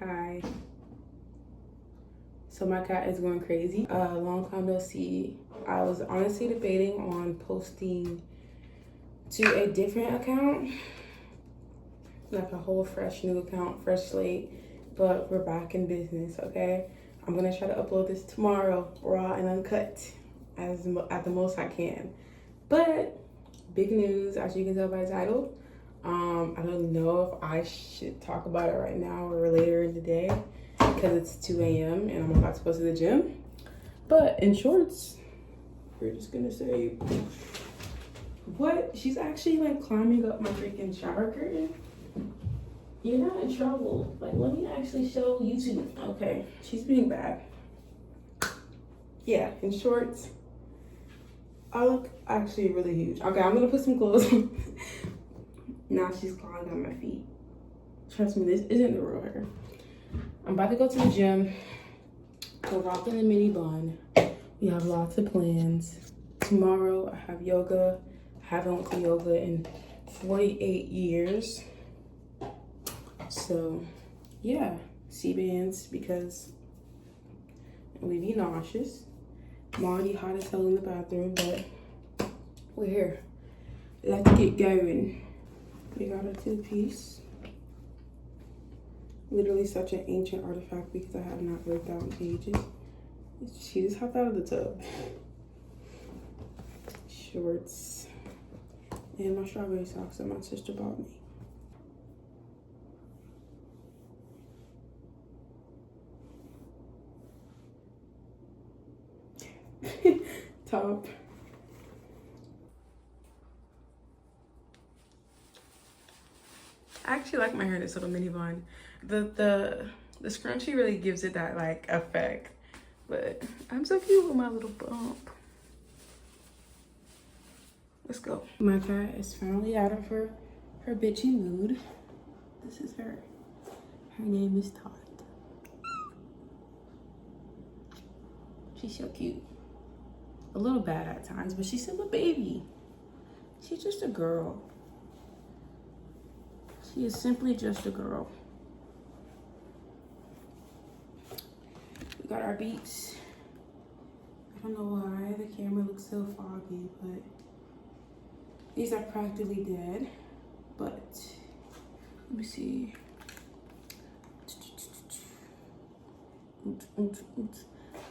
Hi. So my cat is going crazy. Long time no see. I was honestly debating on posting to a different account, like a whole fresh new account, fresh slate, but we're back in business, okay? I'm gonna try to upload this tomorrow, raw and uncut, at the most I can. But big news, as you can tell by the title. I don't know if I should talk about it right now or later in the day because it's 2 a.m. and I'm about to go to the gym. But in shorts, we're just gonna say, what? She's actually like climbing up my freaking shower curtain. You're not in trouble. Like, let me actually show YouTube. Okay, she's being bad. Yeah, in shorts, I look actually really huge. Okay, I'm gonna put some clothes on. Now she's clawing on my feet. Trust me, this isn't the real her. I'm about to go to the gym. We're rocking the mini bun. We have lots of plans. Tomorrow I have yoga. I haven't went to yoga in 48 years. So yeah, C-bands because we be nauseous. I'm already hot as hell in the bathroom, but we're here. Let's get going. We got a two-piece. Literally such an ancient artifact because I have not worked out in ages. She just hopped out of the tub. Shorts. And my strawberry socks that my sister bought me. Top. I actually like my hair in this little mini bun. The scrunchie really gives it that like effect. But I'm so cute with my little bump. Let's go. My cat is finally out of her bitchy mood. This is her. Her name is Todd. She's so cute. A little bad at times, but she's still a baby. She's just a girl. She is simply just a girl. We got our beats. I don't know why the camera looks so foggy, but these are practically dead. But let me see. I'm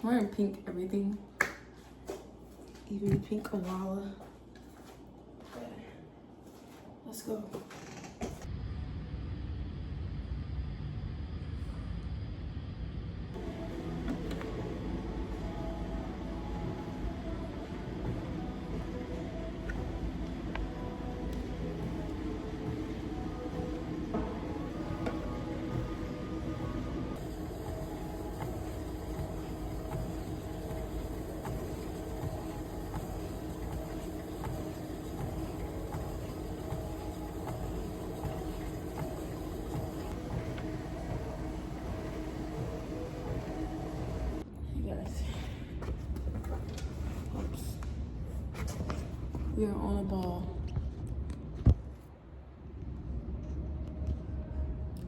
wearing pink everything. Even the pink koala. Okay. Let's go. We are on a ball.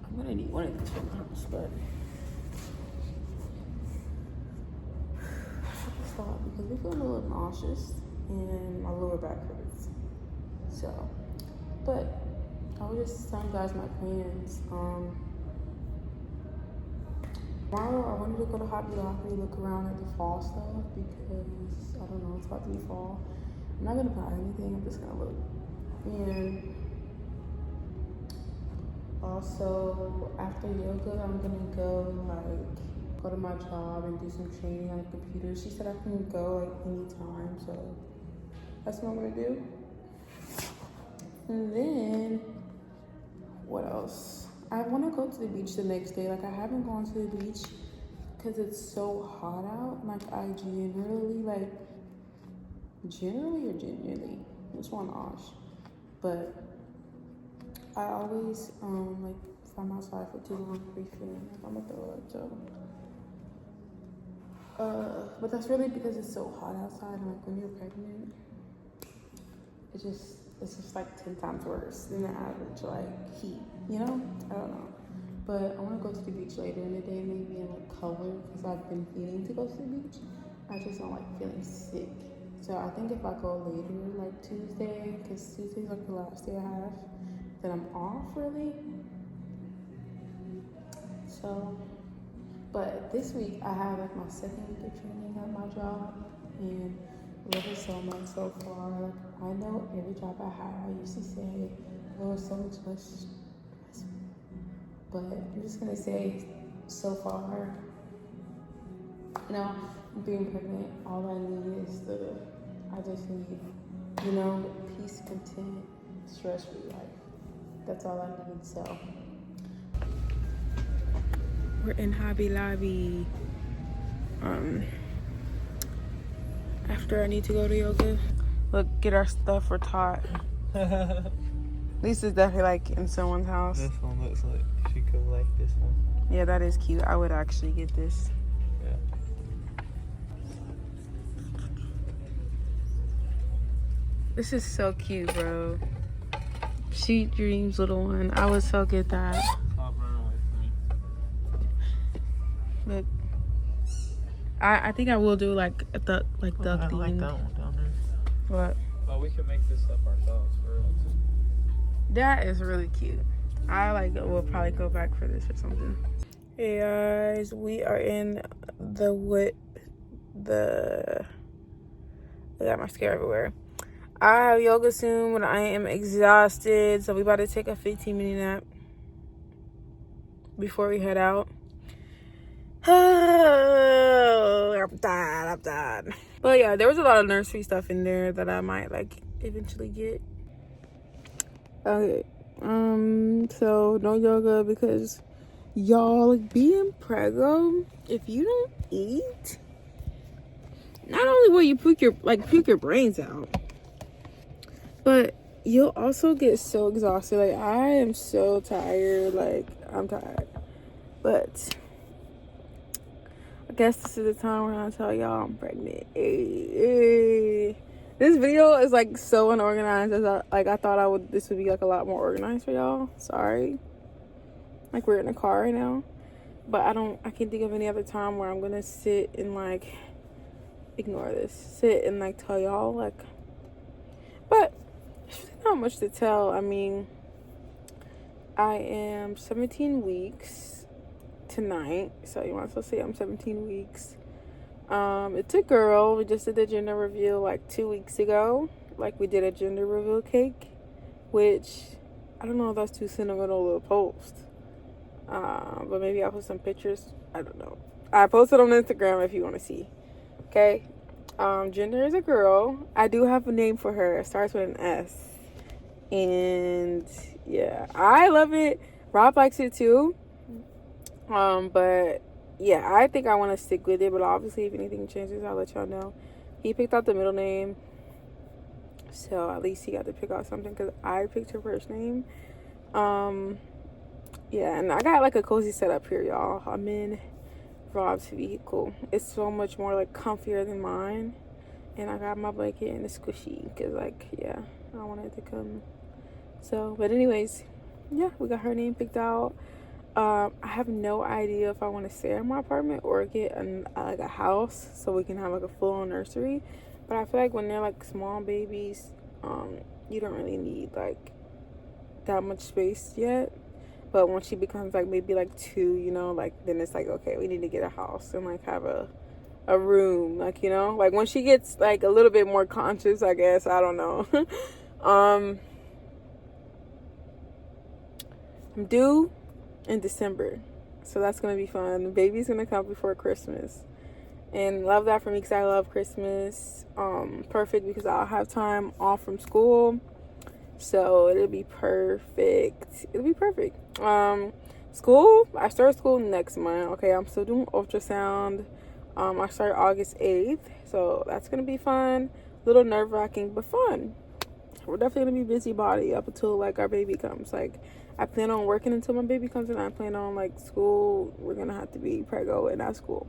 I'm gonna need one of these for my house, but I should stop because we feel a little nauseous and my lower back hurts. So, but I was just telling you guys my plans. Tomorrow I wanted to go to Hobby Lobby, look around at the fall stuff because I don't know, it's about to be fall. I'm not gonna buy anything, I'm just gonna look. And also after yoga, I'm gonna go to my job and do some training on the computer. She said I can go like anytime, so that's what I'm gonna do. And then what else? I wanna go to the beach the next day. Like I haven't gone to the beach because it's so hot out. Like I generally or genuinely, which one Osh? But I always like if I'm outside for too long, feeling like I'm gonna throw up. So, but that's really because it's so hot outside. And like when you're pregnant, it's just like 10 times worse than the average like heat. You know? I don't know. But I want to go to the beach later in the day, maybe in like color, because I've been feeling to go to the beach. I just don't like feeling sick. So I think if I go later, like Tuesday, because Tuesday's like the last day I have, then I'm off really. So, but this week I have like my second week of training at my job, and love it so much so far. Like I know every job I had, I used to say, "Oh, so much less." But I'm just gonna say, so far, you know, being pregnant, all I need is I just need, you know, peace, content, stress-free life. That's all I need. So we're in Hobby Lobby. After I need to go to yoga. Look, get our stuff for Tot. Lisa's definitely like in someone's house. This one looks like she could like this one. Yeah, that is cute. I would actually get this. Yeah. This is so cute, bro. Sweet dreams, little one. I would so get that. Stop running away from me. Look, I think I will do like a duck, like duck I theme. like that one down there. What? Oh, we can make this stuff ourselves for real. That is really cute. I like will probably go back for this or something. Hey guys, we are in the I got mascara everywhere. I have yoga soon when I am exhausted, so we about to take a 15-minute nap before we head out. Oh, I'm tired. But yeah, there was a lot of nursery stuff in there that I might like eventually get. Okay, so no yoga because y'all, like, being preggo, if you don't eat, not only will you puke your brains out, but you'll also get so exhausted. Like, I am so tired. Like, I'm tired. But I guess this is the time where I tell y'all I'm pregnant. Hey. This video is like so unorganized. I thought this would be like a lot more organized for y'all. Sorry. Like, we're in a car right now. But I can't think of any other time where I'm gonna sit and like ignore this. Sit and like tell y'all like, but there's not much to tell. I mean, I am 17 weeks tonight. So you might as well say I'm 17 weeks. It's a girl. We just did a gender reveal like 2 weeks ago. Like, we did a gender reveal cake, which I don't know if that's too sentimental to post. But maybe I'll put some pictures. I don't know. I posted on Instagram if you want to see. Okay. Gender is a girl. I do have a name for her. It starts with an S. And yeah, I love it. Rob likes it too. But yeah, I think I want to stick with it. But obviously, if anything changes, I'll let y'all know. He picked out the middle name, so at least he got to pick out something because I picked her first name. Yeah, and I got like a cozy setup here, y'all. I'm in Rob's vehicle. It's so much more like comfier than mine, and I got my blanket and it's squishy because, like, yeah, I wanted it to come. So, but anyways, yeah, we got her name picked out. I have no idea if I want to stay in my apartment or get like a house so we can have like a full-on nursery. But I feel like when they're like small babies, you don't really need like that much space yet. But when she becomes like maybe like 2, you know, like then it's like, okay, we need to get a house and like have a room, like, you know, like when she gets like a little bit more conscious, I guess. I don't know. I'm due in December, so that's gonna be fun. The baby's gonna come before Christmas, and love that for me because I love Christmas. Perfect because I'll have time off from school, so it'll be perfect. School, I start school next month. Okay, I'm still doing ultrasound. I start August 8th, so that's gonna be fun. A little nerve-wracking, but fun. We're definitely gonna be busybody up until like our baby comes. Like, I plan on working until my baby comes, and I plan on like school. We're gonna have to be preggo and at school.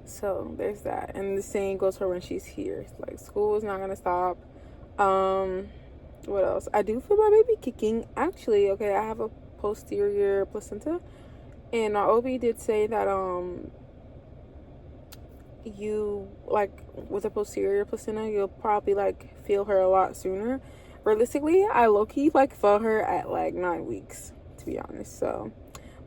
So there's that, and the same goes for when she's here. Like, school is not gonna stop. What else? I do feel my baby kicking. Actually, okay, I have a posterior placenta. And my OB did say that you, like, with a posterior placenta, you'll probably, like, feel her a lot sooner. Realistically, I low-key, like, felt her at, like, 9 weeks, to be honest. So,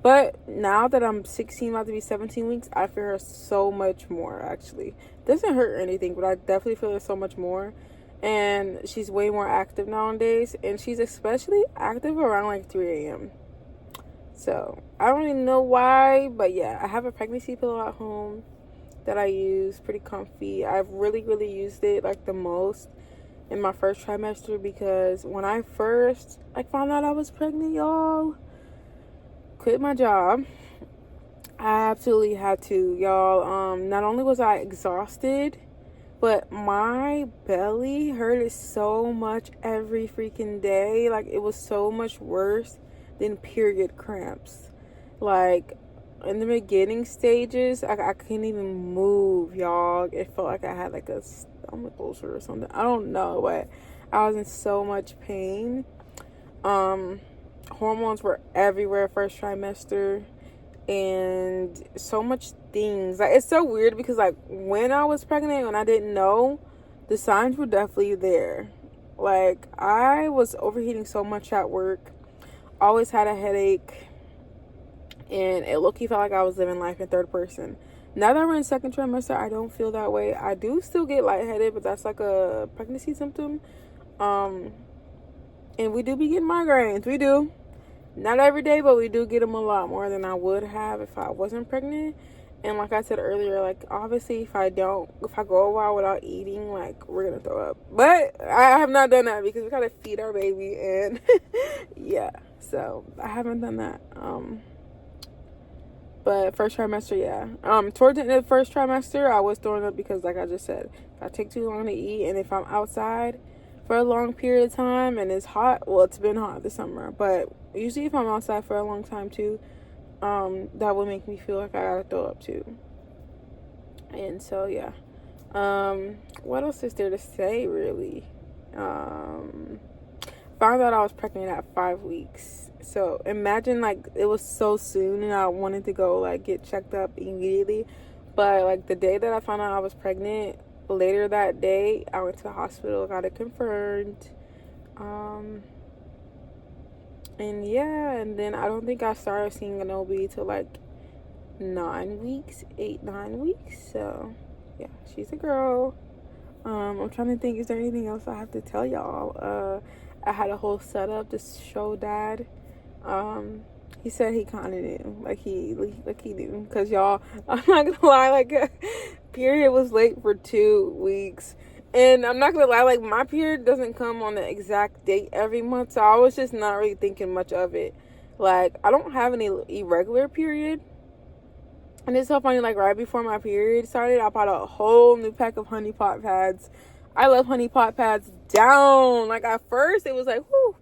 but now that I'm 16, about to be 17 weeks, I feel her so much more, actually. Doesn't hurt or anything, but I definitely feel her so much more. And she's way more active nowadays, and she's especially active around, like, 3 a.m. So, I don't even know why, but yeah, I have a pregnancy pillow at home that I use, pretty comfy. I've really used it, like, the most in my first trimester, because when I first, like, found out I was pregnant, y'all, quit my job. I absolutely had to, y'all. Not only was I exhausted, but my belly hurted so much every freaking day. Like, it was so much worse than period cramps. Like, in the beginning stages, I couldn't even move, y'all. It felt like I had, like, a stomach ulcer or something. I don't know, but I was in so much pain. Hormones were everywhere first trimester, and so much things. Like, it's so weird because, like, when I was pregnant, when I didn't know, the signs were definitely there. Like, I was overheating so much at work, always had a headache, and it low-key felt like I was living life in third person. Now that we're in second trimester, I don't feel that way. I do still get lightheaded, but that's like a pregnancy symptom. And we do be getting migraines. We do. Not every day, but we do get them a lot more than I would have if I wasn't pregnant. And like I said earlier, like, obviously if I go a while without eating, like, we're gonna throw up. But I have not done that because we gotta feed our baby, and yeah, so I haven't done that. But first trimester, yeah. Towards the end of the first trimester, I was throwing up because, like I just said, if I take too long to eat, and if I'm outside for a long period of time and it's hot, well, it's been hot this summer, but usually if I'm outside for a long time too, that would make me feel like I gotta throw up too. And so, yeah. What else is there to say, really? Found out I was pregnant at 5 weeks. So imagine, like, it was so soon and I wanted to go, like, get checked up immediately. But, like, the day that I found out I was pregnant, later that day, I went to the hospital, got it confirmed. And yeah, and then I don't think I started seeing an OB till, like, 9 weeks, 8-9 weeks. So yeah, she's a girl. I'm trying to think, is there anything else I have to tell y'all? I had a whole setup to show Dad. He said he kind of knew, like he knew, because y'all, I'm not gonna lie, like, period was late for 2 weeks, and I'm not gonna lie, like, my period doesn't come on the exact date every month, so I was just not really thinking much of it. Like, I don't have any irregular period, and it's so funny, like, right before my period started, I bought a whole new pack of Honey Pot pads. I love Honey Pot pads down. Like, at first it was like, whoo,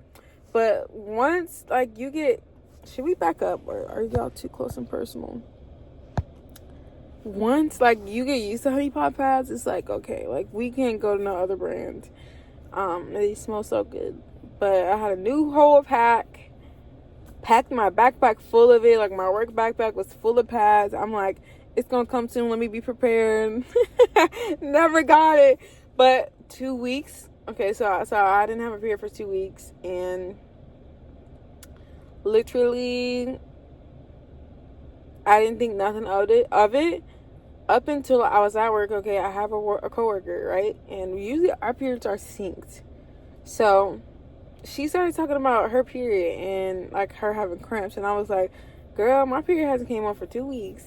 but once, like, you get, should we back up, or are y'all too close and personal? Once, like, you get used to Honey Pot pads, it's like, okay, like, we can't go to no other brand. They smell so good. But I had a new whole pack, packed my backpack full of it. Like, my work backpack was full of pads. I'm like, it's gonna come soon, let me be prepared. Never got it. But 2 weeks, okay, so I didn't have a period for 2 weeks, and literally I didn't think nothing of it up until I was at work. Okay, I have a coworker, right, and usually our periods are synced. So she started talking about her period and, like, her having cramps, and I was like, girl, my period hasn't came on for 2 weeks.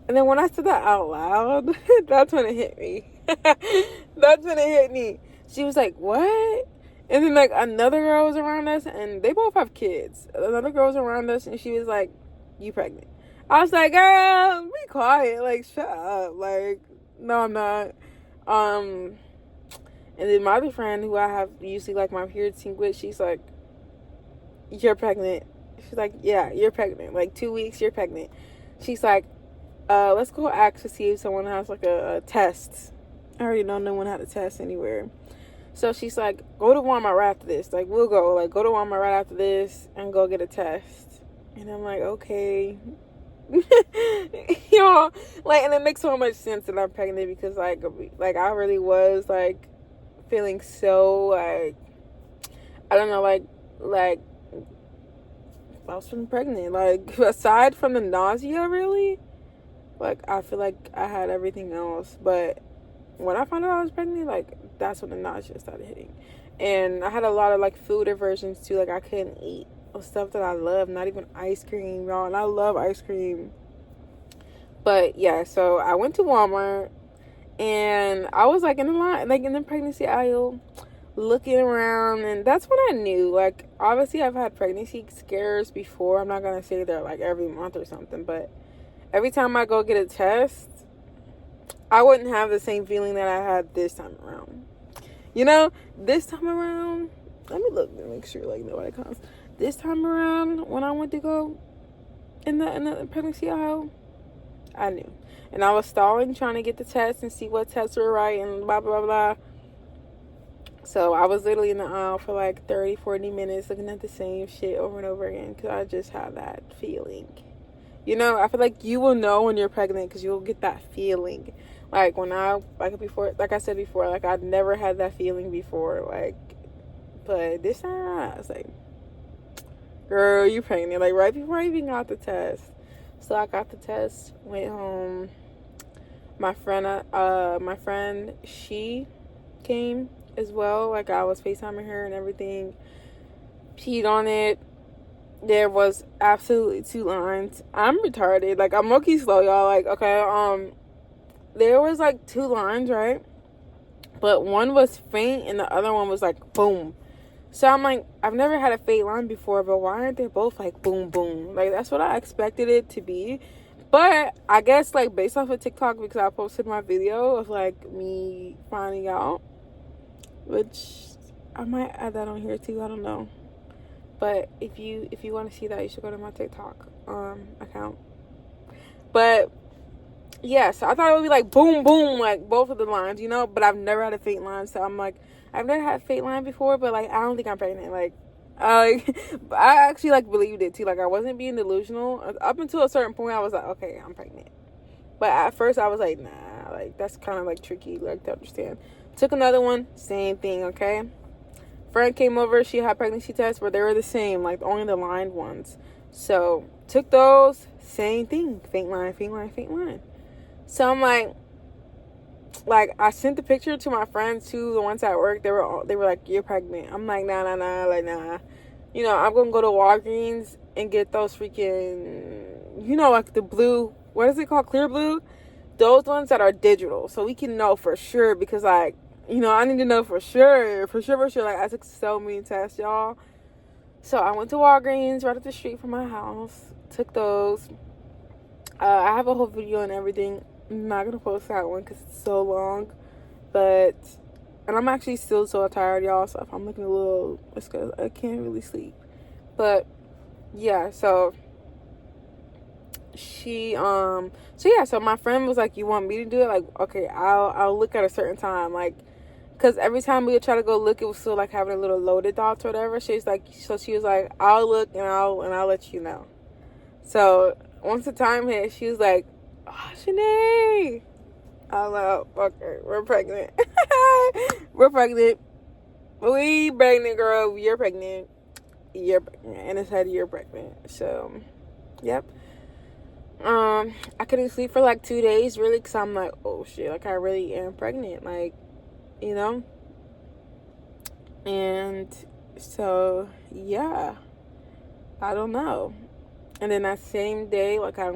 And then when I said that out loud, that's when it hit me. That's when it hit me. She was like, what? And then, like, another girl was around us, and they both have kids. Another girl was around us, and she was like, you pregnant? I was like, girl, be quiet. Like, shut up. Like, no, I'm not. And then my other friend, who I have usually, like, my period sync with, she's like, you're pregnant. She's like, yeah, you're pregnant. Like, 2 weeks, you're pregnant. She's like, let's go ask to see if someone has, like, a test. I already know no one had a test anywhere. So she's like, go to Walmart right after this. Like, we'll go. Like, go to Walmart right after this and go get a test. And I'm like, okay. Y'all, like, and it makes so much sense that I'm pregnant because, like I really was, like, feeling so, like, I don't know, like, I was feeling pregnant. Like, aside from the nausea, really, like, I feel like I had everything else. But when I found out I was pregnant, like, that's when the nausea started hitting. And I had a lot of, like, food aversions, too. Like, I couldn't eat stuff that I love, not even ice cream, y'all. And I love ice cream. But, yeah, so I went to Walmart. And I was, like, in the line, like, in the pregnancy aisle, looking around, and that's when I knew, like, obviously I've had pregnancy scares before. I'm not gonna say they're like every month or something, but every time I go get a test, I wouldn't have the same feeling that I had this time around. You know, this time around, let me look to make sure, like, nobody comes. This time around, when I went to go in the pregnancy aisle, I knew. And I was stalling, trying to get the test and see what tests were right and blah, blah, blah. So I was literally in the aisle for like 30, 40 minutes looking at the same shit over and over again because I just had that feeling. You know, I feel like you will know when you're pregnant because you'll get that feeling. Like when like I said before, like I'd never had that feeling before. Like, but this time I was like, girl, you pregnant. Like right before I even got the test. So I got the test, went home. My friend, she came as well. Like I was FaceTiming her and everything. Peed on it. There was absolutely 2 lines. I'm retarded. Like I'm low-key slow, y'all. Like, okay, there was like 2 lines, right? But one was faint and the other one was like boom. So I'm like, I've never had a faint line before, but why aren't they both like boom boom? Like that's what I expected it to be. But I guess like based off of TikTok, because I posted my video of like me finding out, which I might add that on here too. I don't know. But if you want to see that, you should go to my TikTok account. But yeah, so I thought it would be like boom boom, like both of the lines, you know. But I've never had a faint line, so I'm like, I've never had a faint line before, but like I don't think I'm pregnant. Like, I actually like believed it too. Like I wasn't being delusional. Up until a certain point, I was like, okay, I'm pregnant. But at first, I was like, nah, like that's kind of like tricky, like to understand. Took another one, same thing. Okay, friend came over. She had pregnancy tests, but they were the same, like only the lined ones. So took those, same thing, faint line, faint line, faint line. So I'm like I sent the picture to my friends too, the ones at work. They were like, you're pregnant. I'm like, nah, like nah. You know, I'm gonna go to Walgreens and get those freaking, you know, like the blue, what is it called, clear blue? Those ones that are digital, so we can know for sure. Because like, you know, I need to know for sure. Like I took so many tests, y'all. So I went to Walgreens right up the street from my house. Took those. I have a whole video and everything. I'm not gonna post that one because it's so long, and I'm actually still so tired, y'all. So if I'm looking a little, it's because I can't really sleep. But yeah, so so my friend was like, "You want me to do it?" Like, okay, I'll look at a certain time, like, because every time we would try to go look, it was still like having a little loaded dots or whatever. She was like, "I'll look and I'll let you know." So once the time hit, she was like, "Oh, Shanae." I was like, okay, we're pregnant. We're pregnant. We pregnant, girl. You're pregnant. You're pregnant. And it said you're pregnant. So, yep. I couldn't sleep for like 2 days, really, because I'm like, oh, shit. Like, I really am pregnant. Like, you know? And so, yeah. I don't know. And then that same day, like, I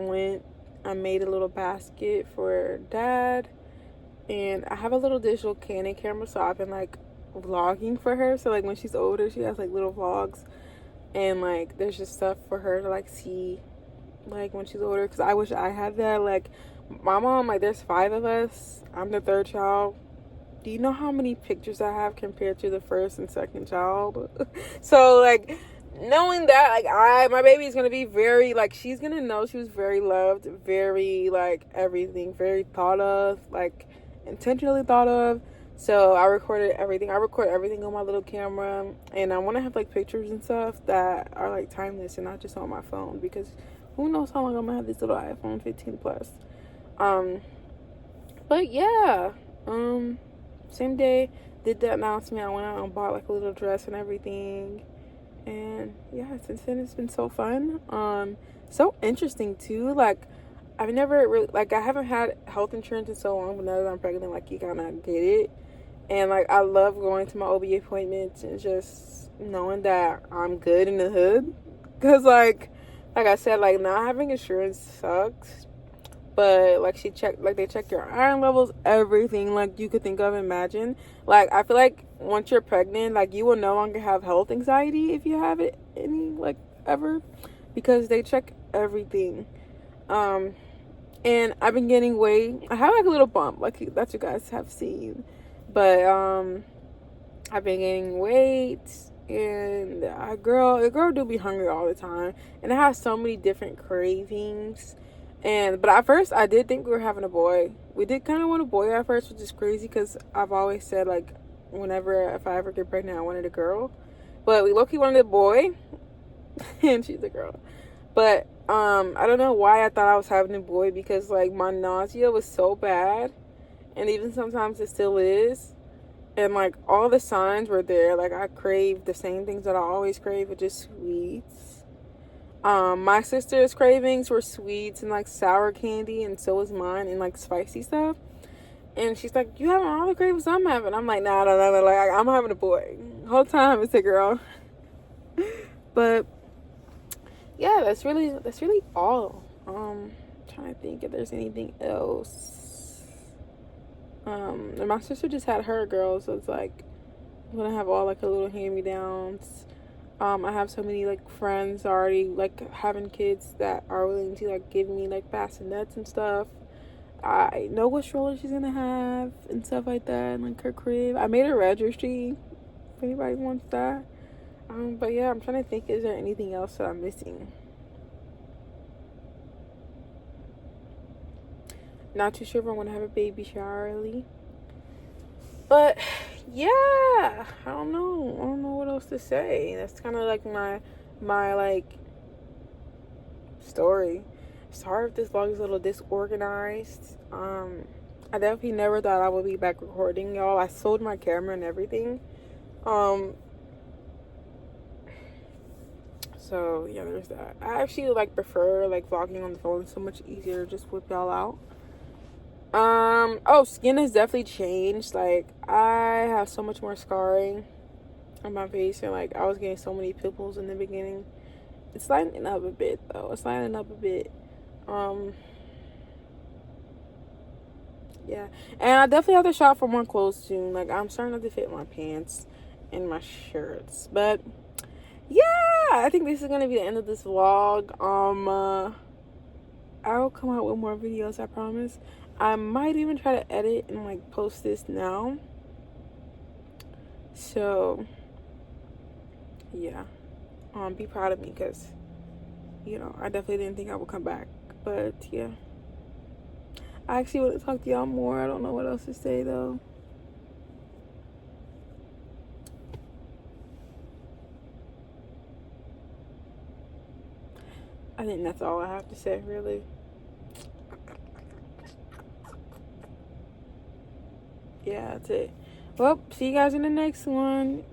made a little basket for Dad, and I have a little digital Canon camera, so I've been like vlogging for her. So like when she's older, she has like little vlogs, and like there's just stuff for her to like see, like when she's older. Because I wish I had that. Like my mom, like there's 5 of us. I'm the 3rd child. Do you know how many pictures I have compared to the 1st and 2nd child? So like, knowing that, like my baby is gonna be very, like, she's gonna know she was very loved, very like everything, very thought of, like intentionally thought of. So I recorded everything. I record everything on my little camera, and I want to have like pictures and stuff that are like timeless and not just on my phone, because who knows how long I'm gonna have this little iPhone 15 plus. But yeah, same day did the announcement. I went out and bought like a little dress and everything, and yeah, since then it's been so fun. So interesting too. Like I've never really, like, I haven't had health insurance in so long, but now that I'm pregnant, like, you kind of get it. And like I love going to my OB appointments and just knowing that I'm good in the hood. Cause like I said, like, not having insurance sucks. But like they check your iron levels, everything like you could think of, imagine. Like I feel like once you're pregnant, like you will no longer have health anxiety if you have it any, like, ever, because they check everything. And I've been gaining weight. I have like a little bump, like that you guys have seen. But I've been gaining weight, and the girl do be hungry all the time, and I have so many different cravings. But at first I did think we were having a boy. We did kind of want a boy at first, which is crazy because I've always said, like, if I ever get pregnant, I wanted a girl. But we low-key wanted a boy, and she's a girl. But I don't know why I thought I was having a boy, because like my nausea was so bad, and even sometimes it still is. And like all the signs were there. Like I craved the same things that I always crave, which is sweets. My sister's cravings were sweets and like sour candy, and so was mine, and like spicy stuff. And she's like, "You having all the cravings I'm having?" I'm like, "Nah, like I'm having a boy." The whole time it's a girl. But yeah, that's really all. Trying to think if there's anything else. And my sister just had her girl, so it's like I'm gonna have all like a little hand-me-downs. I have so many like friends already like having kids that are willing to like give me like bassinets and stuff. I know what stroller she's gonna have and stuff like that, and like her crib. I made a registry if anybody wants that. But yeah, I'm trying to think, is there anything else that I'm missing? Not too sure if I'm gonna have a baby shower early. But yeah, I don't know what else to say. That's kind of like my like story. Sorry if this vlog is a little disorganized. I definitely never thought I would be back recording, y'all. I sold my camera and everything. So yeah, there's that. I actually like prefer like vlogging on the phone. It's so much easier to just whip y'all out. Skin has definitely changed. Like I have so much more scarring on my face, and like I was getting so many pimples in the beginning. It's lightening up a bit though. Yeah, and I definitely have to shop for more clothes soon. Like I'm starting to fit my pants and my shirts. But yeah, I think this is gonna be the end of this vlog. I'll come out with more videos, I promise. I might even try to edit and like post this now. So yeah, be proud of me, because I definitely didn't think I would come back. But yeah, I actually want to talk to y'all more. I don't know what else to say though. I think that's all I have to say, really. Yeah, that's it. Well, see you guys in the next one.